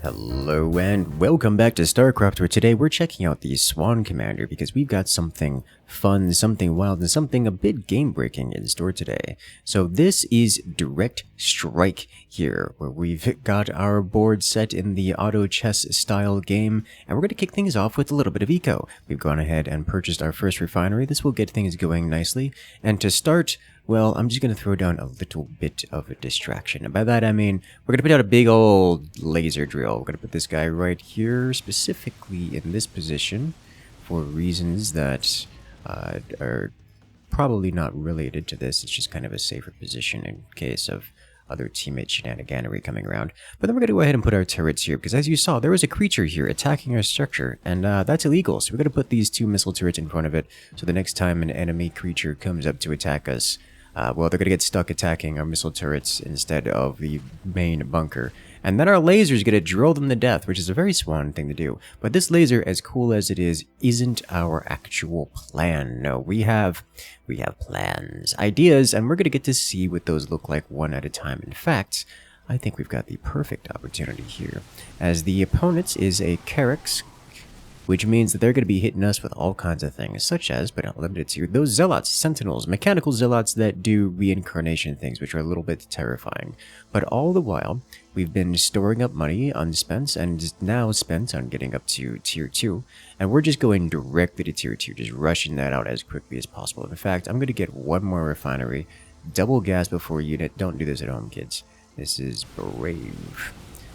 Hello and welcome back to StarCraft, where today we're checking out the Swan Commander because we've got something fun, something wild, and something a bit game-breaking in store today. So this is Direct Strike here, where we've got our board set in the auto chess style game, and we're going to kick things off with a little bit of eco. We've gone ahead and purchased our first refinery. This will get things going nicely, and to start, well, I'm just going to throw down a little bit of a distraction. And by that I mean, we're going to put out a big old laser drill. We're going to put this guy right here, specifically in this position, for reasons that are probably not related to this. It's just kind of a safer position in case of other teammate shenaniganery coming around. But then we're going to go ahead and put our turrets here, because as you saw, there was a creature here attacking our structure, and that's illegal. So we're going to put these two missile turrets in front of it, so the next time an enemy creature comes up to attack us, well, they're going to get stuck attacking our missile turrets instead of the main bunker. And then our laser's going to drill them to death, which is a very Swan thing to do. But this laser, as cool as it is, isn't our actual plan. No, we have plans, ideas, and we're going to get to see what those look like one at a time. In fact, I think we've got the perfect opportunity here, as the opponent is a Carrax, which means that they're going to be hitting us with all kinds of things, such as, but not limited to, those zealots, sentinels, mechanical zealots that do reincarnation things, which are a little bit terrifying. But all the while, we've been storing up money unspent, and is now spent on getting up to tier 2, and we're just going directly to tier 2, just rushing that out as quickly as possible. In fact, I'm going to get one more refinery, double gas before unit. Don't do this at home, kids. This is brave.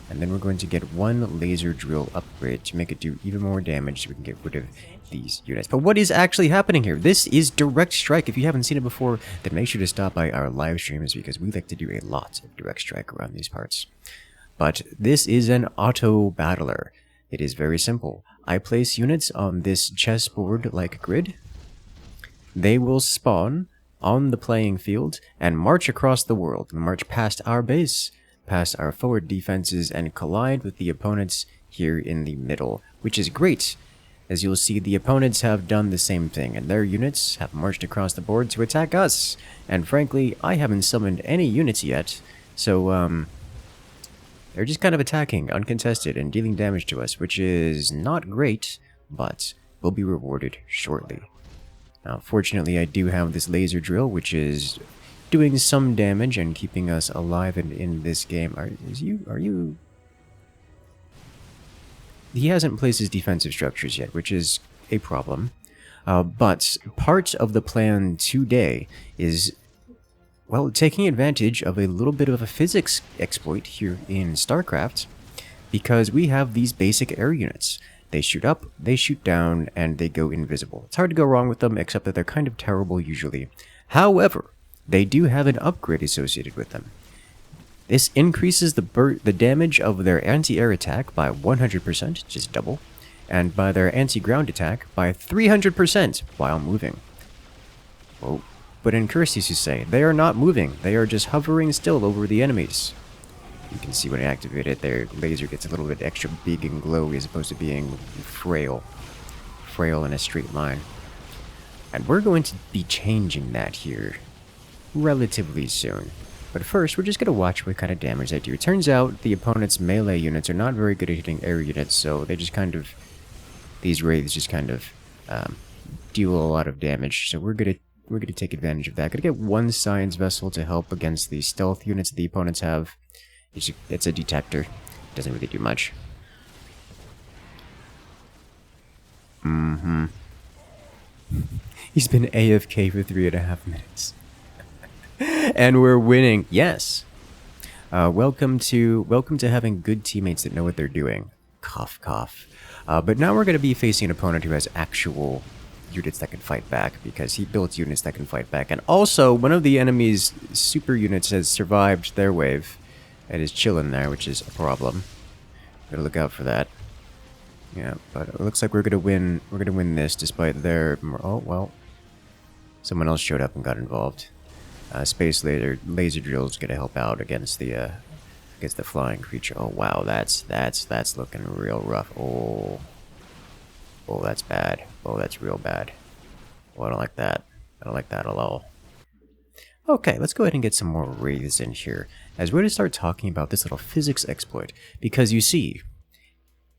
And then we're going to get one laser drill upgrade to make it do even more damage so we can get rid of these units. But what is actually happening here? This is Direct Strike. If you haven't seen it before, then make sure to stop by our live streams, because we like to do a lot of Direct Strike around these parts. But this is an auto battler. It is very simple. I place units on this chessboard-like grid. They will spawn on the playing field and march across the world, and march past our base, past our forward defenses, and collide with the opponents here in the middle, which is great. As you'll see, the opponents have done the same thing, and their units have marched across the board to attack us. And frankly, I haven't summoned any units yet, so they're just kind of attacking uncontested and dealing damage to us, which is not great, but will be rewarded shortly. Now, fortunately, I do have this laser drill, which is doing some damage and keeping us alive in this game. Are you... He hasn't placed his defensive structures yet, which is a problem. But part of the plan today is, well, taking advantage of a little bit of a physics exploit here in StarCraft, because we have these basic air units. They shoot up, they shoot down, and they go invisible. It's hard to go wrong with them, except that they're kind of terrible usually. However, they do have an upgrade associated with them. This increases the damage of their anti-air attack by 100%, just double, and by their anti-ground attack by 300% while moving. Whoa. But Incursus, you say, they are not moving, they are just hovering still over the enemies. You can see when I activate it, their laser gets a little bit extra big and glowy as opposed to being frail in a straight line. And we're going to be changing that here relatively soon. But first, we're just going to watch what kind of damage they do. It turns out the opponent's melee units are not very good at hitting air units, so they just kind of... these wraiths just kind of deal a lot of damage. So we're going to take advantage of that. Gonna get one science vessel to help against the stealth units that the opponents have. It's a detector. Doesn't really do much. He's been AFK for 3.5 minutes. And we're winning. Yes. Welcome to having good teammates that know what they're doing. Cough, cough. But now we're going to be facing an opponent who has actual units that can fight back, because he built units that can fight back. And also, one of the enemy's super units has survived their wave and is chilling there, which is a problem. Gotta look out for that. Yeah, but it looks like we're gonna win. We're gonna win this despite their... oh well, someone else showed up and got involved. Space laser drills gonna help out against the flying creature. Oh wow, that's looking real rough. Oh, that's bad. Oh, that's real bad. Oh, I don't like that. I don't like that at all. Okay, let's go ahead and get some more wraiths in here, as we're going to start talking about this little physics exploit, because you see,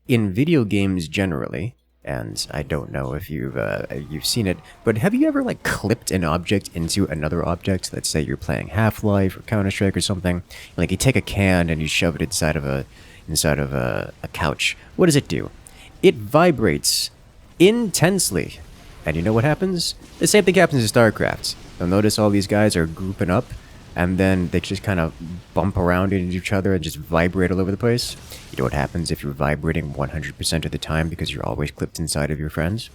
in video games generally, and I don't know if you've seen it, but have you ever like clipped an object into another object? Let's say you're playing Half-Life or Counter-Strike or something. Like you take a can and you shove it inside of a couch. What does it do? It vibrates intensely. And you know what happens? The same thing happens in StarCraft. You'll notice all these guys are grouping up, and then they just kind of bump around into each other and just vibrate all over the place. You know what happens if you're vibrating 100% of the time because you're always clipped inside of your friends?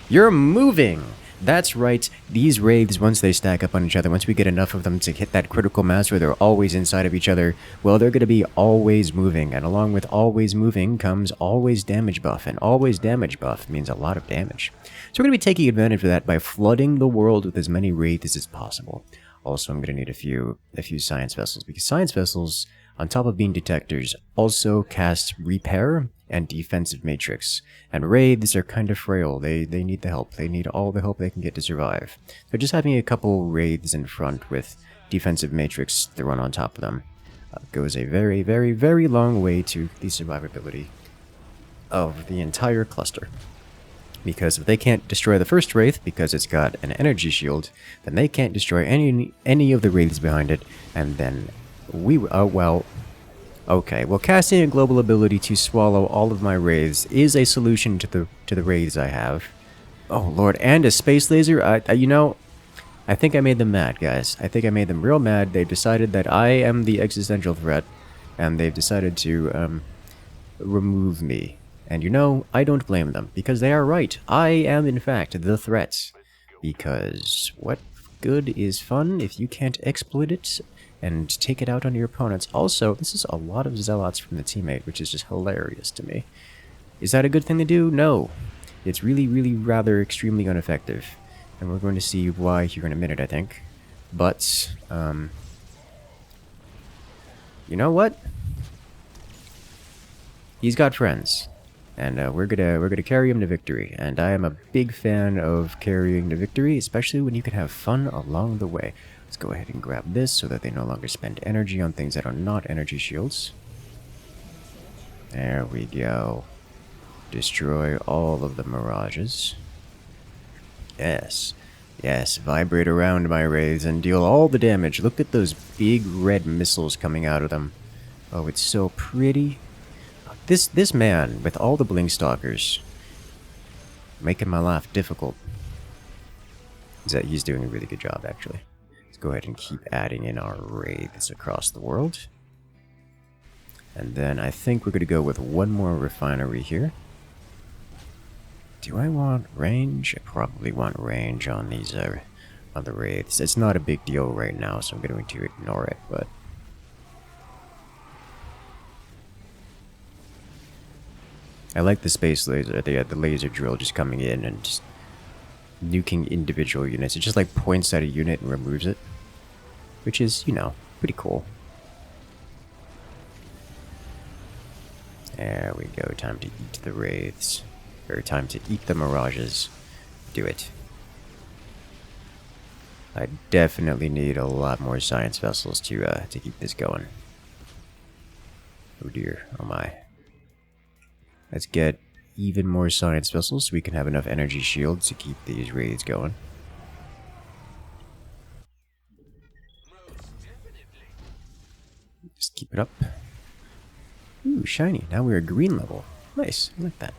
You're moving! That's right, these wraiths, once they stack up on each other, once we get enough of them to hit that critical mass where they're always inside of each other, well, they're going to be always moving, and along with always moving comes always damage buff, and always damage buff means a lot of damage. So we're going to be taking advantage of that by flooding the world with as many wraiths as possible. Also, I'm going to need a few science vessels, because science vessels, on top of being detectors, also cast repair and defensive matrix. And wraiths are kind of frail. They need the help. They need all the help they can get to survive. So just having a couple wraiths in front with defensive matrix thrown on top of them goes a very, very, very long way to the survivability of the entire cluster. Because if they can't destroy the first wraith because it's got an energy shield, then they can't destroy any of the wraiths behind it, and then okay, well, casting a global ability to swallow all of my wraiths is a solution to the wraiths I have. Oh lord, and a space laser. You know, I think I made them mad, guys. I think I made them real mad. They've decided that I am the existential threat, and they've decided to remove me. And you know, I don't blame them, because they are right. I am, in fact, the threat. Because what good is fun if you can't exploit it and take it out on your opponents? Also, this is a lot of zealots from the teammate, which is just hilarious to me. Is that a good thing to do? No. It's really, really rather extremely ineffective. And we're going to see why here in a minute, I think. But, you know what? He's got friends. And we're gonna carry him to victory, and I am a big fan of carrying to victory, especially when you can have fun along the way. Let's go ahead and grab this so that they no longer spend energy on things that are not energy shields. There we go. Destroy all of the mirages. Yes, yes, vibrate around my wraiths and deal all the damage. Look at those big red missiles coming out of them. Oh, it's so pretty. This man, with all the blink stalkers, making my life difficult. He's doing a really good job, actually. Let's go ahead and keep adding in our wraiths across the world. And then I think we're going to go with one more refinery here. Do I want range? I probably want range on these on the wraiths. It's not a big deal right now, so I'm going to ignore it, but I like the space laser, the laser drill just coming in and just nuking individual units. It just like points at a unit and removes it, which is, you know, pretty cool. There we go, time to eat the wraiths. Or time to eat the mirages. Do it. I definitely need a lot more science vessels to keep this going. Oh dear, oh my. Let's get even more science vessels so we can have enough energy shields to keep these raids going. Just keep it up. Ooh, shiny. Now we're a green level. Nice. I like that.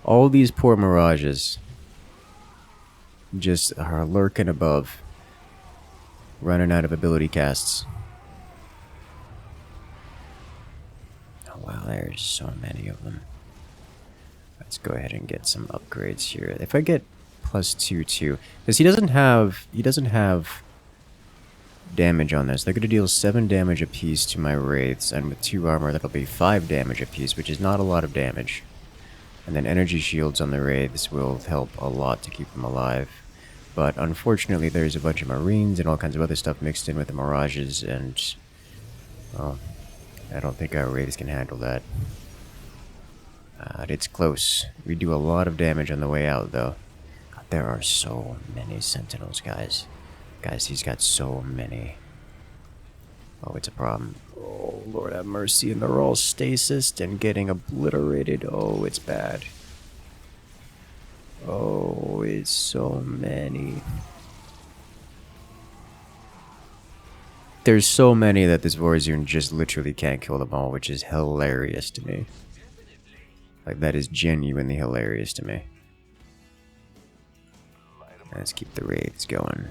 All these poor mirages just are lurking above, running out of ability casts. Wow, there's so many of them. Let's go ahead and get some upgrades here. If I get +2/2, because he doesn't have damage on this. They're going to deal 7 damage apiece to my wraiths, and with 2 armor, that'll be 5 damage apiece, which is not a lot of damage. And then energy shields on the wraiths will help a lot to keep them alive. But unfortunately, there's a bunch of marines and all kinds of other stuff mixed in with the mirages, and well, I don't think our wraiths can handle that. It's close. We do a lot of damage on the way out, though. God, there are so many sentinels, guys. Guys, he's got so many. Oh, it's a problem. Oh, Lord have mercy. And they're all stasis and getting obliterated. Oh, it's bad. Oh, it's so many. There's so many that this Warzone just literally can't kill them all, which is hilarious to me. Like, that is genuinely hilarious to me. Let's keep the raids going.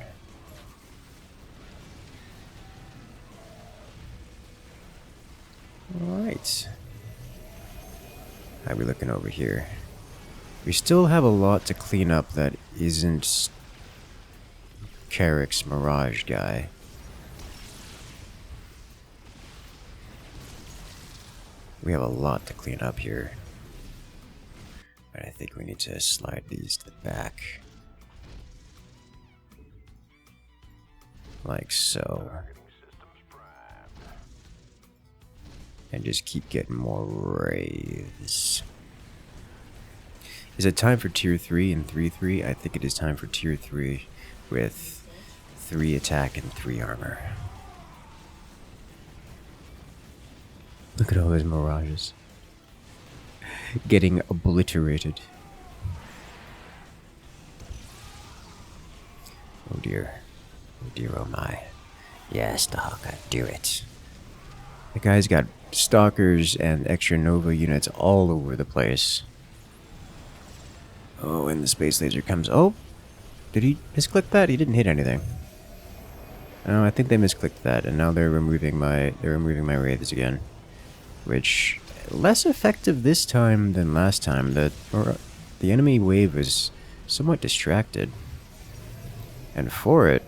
Alright. How are we looking over here? We still have a lot to clean up that isn't Carrick's Mirage guy. We have a lot to clean up here. But I think we need to slide these to the back. Like so. And just keep getting more wraiths. Is it time for tier 3 and 3-3? I think it is time for tier 3 with 3 attack and 3 armor. Look at all those mirages. Getting obliterated. Oh dear. Oh dear, oh my. Yeah, Stalker, do it. The guy's got stalkers and extra Nova units all over the place. Oh, and the space laser comes. Oh! Did he misclick that? He didn't hit anything. Oh, I think they misclicked that, and now they're removing my wraiths again. Which, less effective this time than last time. The enemy wave was somewhat distracted. And for it,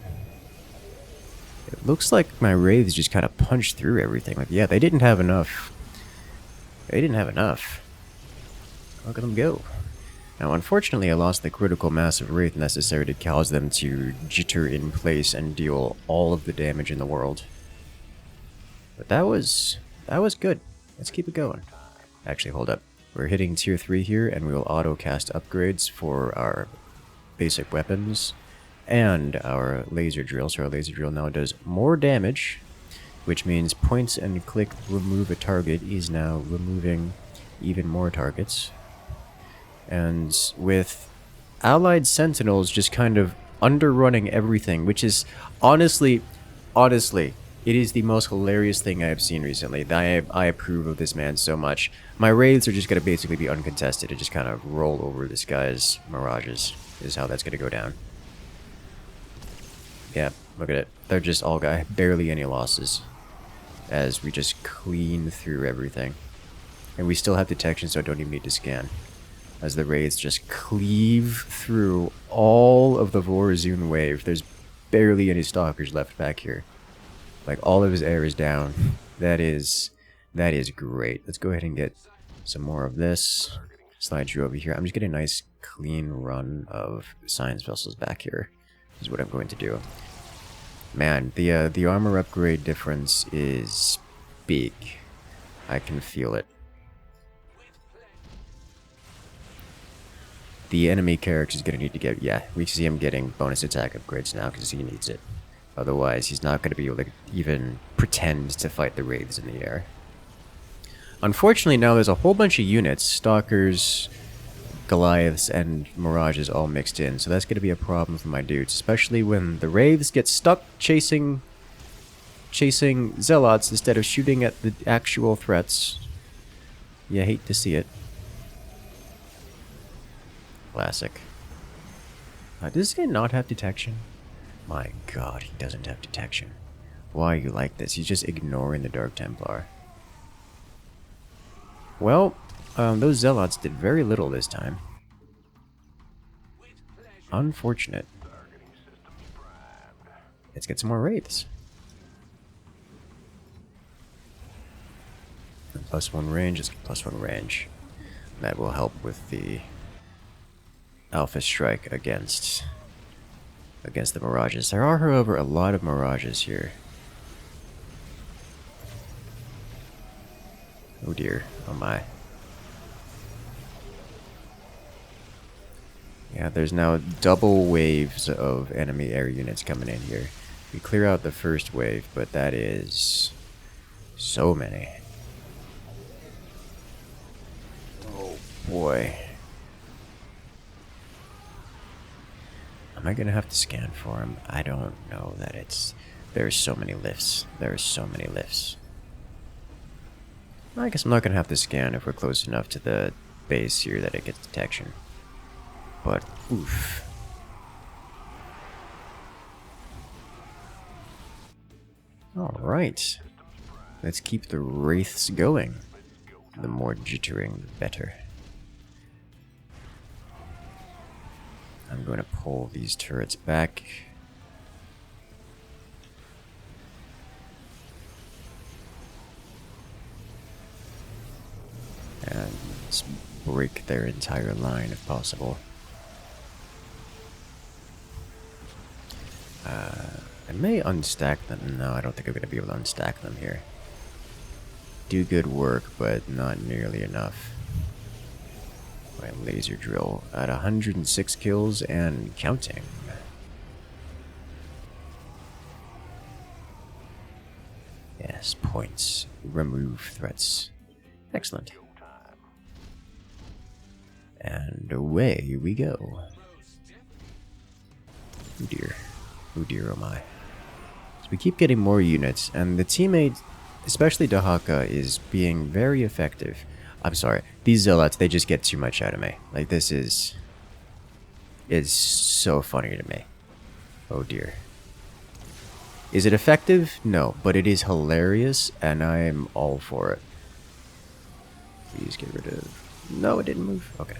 it looks like my wraiths just kind of punched through everything. Like, yeah, they didn't have enough. They didn't have enough. Look at them go. Now, unfortunately, I lost the critical mass of wraith necessary to cause them to jitter in place and deal all of the damage in the world. But that was good. Let's keep it going. Actually, hold up. We're hitting tier 3 here, and we will auto-cast upgrades for our basic weapons and our laser drill. So our laser drill now does more damage, which means points and click remove a target is now removing even more targets. And with allied sentinels just kind of underrunning everything, which is honestly, it is the most hilarious thing I have seen recently. I approve of this man so much. My raids are just going to basically be uncontested and just kind of roll over this guy's mirages, is how that's going to go down. Yeah, look at it. They're just all barely any losses, as we just clean through everything. And we still have detection, so I don't even need to scan, as the raids just cleave through all of the Warzone wave. There's barely any stalkers left back here. Like, all of his air is down. That is great. Let's go ahead and get some more of this. Slide you over here. I'm just getting a nice clean run of science vessels back here. Is what I'm going to do. Man, the armor upgrade difference is big. I can feel it. The enemy character is going to need to get... Yeah, we see him getting bonus attack upgrades now because he needs it. Otherwise, he's not going to be able to even pretend to fight the wraiths in the air. Unfortunately, now there's a whole bunch of units. Stalkers, Goliaths, and Mirages all mixed in. So that's going to be a problem for my dudes. Especially when the wraiths get stuck chasing Zealots instead of shooting at the actual threats. You hate to see it. Classic. Does this guy not have detection? My god, he doesn't have detection. Why are you like this? He's just ignoring the Dark Templar. Well, those Zealots did very little this time. Unfortunate. Let's get some more wraiths. And +1 range, let's get +1 range. That will help with the Alpha Strike against the Mirages. There are, however, a lot of Mirages here. Oh dear. Oh my. Yeah, there's now double waves of enemy air units coming in here. We clear out the first wave, but that is so many. Oh boy. Am I gonna have to scan for him? I don't know that it's... There's so many lifts. There's so many lifts. I guess I'm not gonna have to scan if we're close enough to the base here that it gets detection. But, oof. Alright. Let's keep the wraiths going. The more jittering, the better. I'm going to pull these turrets back. And let's break their entire line if possible. I may unstack them. No, I don't think I'm going to be able to unstack them here. Do good work, but not nearly enough. My laser drill at 106 kills and counting. Yes, points. Remove threats. Excellent. And away we go. Oh dear. Oh dear, oh my. So we keep getting more units, and the teammate, especially Dahaka, is being very effective. I'm sorry, these zealots, they just get too much out of me. Like, this is so funny to me. Oh dear. Is it effective? No, but it is hilarious, and I'm all for it. Please get rid of... No, it didn't move. Okay.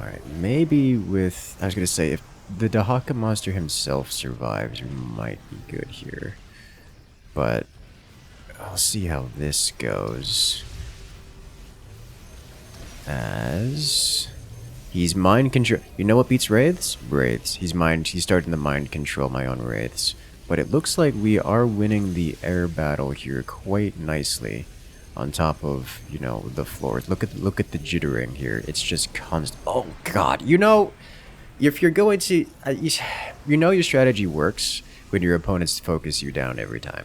Alright, maybe with... I was going to say, if the Dahaka monster himself survives, we might be good here. But I'll see how this goes. As... He's mind control... You know what beats wraiths? Wraiths. He's starting to mind control my own wraiths. But it looks like we are winning the air battle here quite nicely. On top of, you know, the floors. Look at the jittering here. It's just constant. Oh god. You know, if you're going to... you know your strategy works when your opponents focus you down every time.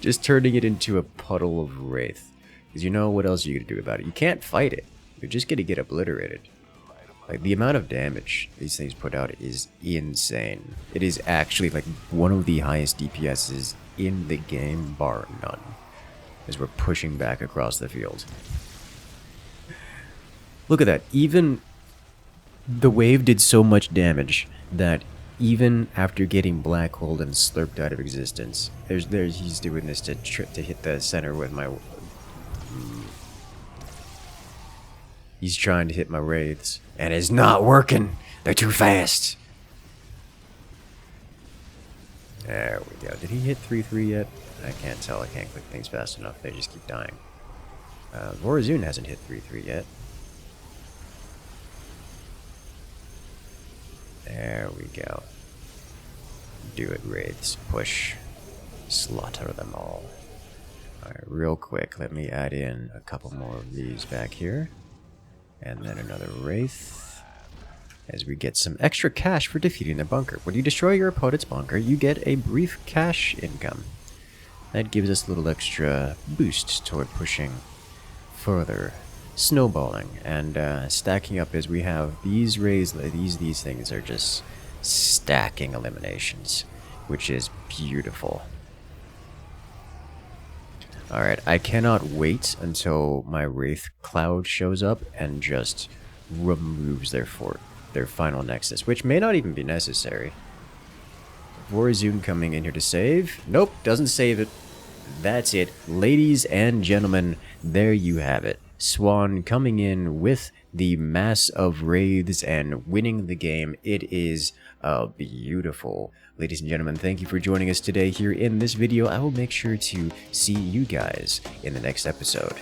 Just turning it into a puddle of wraith. Because you know what else you're going to do about it. You can't fight it. You're just going to get obliterated. Like, the amount of damage these things put out is insane. It is actually, like, one of the highest DPSs in the game, bar none. As we're pushing back across the field. Look at that. Even the wave did so much damage that even after getting black holed and slurped out of existence, he's doing this to hit the center with my... He's trying to hit my wraiths, and it's not working. They're too fast. There we go. Did he hit 3-3 yet? I can't tell. I can't click things fast enough. They just keep dying. Vorazun hasn't hit 3-3 yet. There we go. Do it, wraiths. Push. Slaughter them all. Alright, real quick, let me add in a couple more of these back here. And then another wraith. As we get some extra cash for defeating the bunker. When you destroy your opponent's bunker, you get a brief cash income. That gives us a little extra boost toward pushing further. Snowballing and stacking up as we have these raids. These things are just stacking eliminations, which is beautiful. Alright, I cannot wait until my Wraith Cloud shows up and just removes their final Nexus, which may not even be necessary. Vorazun coming in here to save. Nope, doesn't save it. That's it. Ladies and gentlemen, there you have it. Swan coming in with the mass of wraiths and winning the game. It is beautiful. Ladies and gentlemen, thank you for joining us today here in this video. I will make sure to see you guys in the next episode.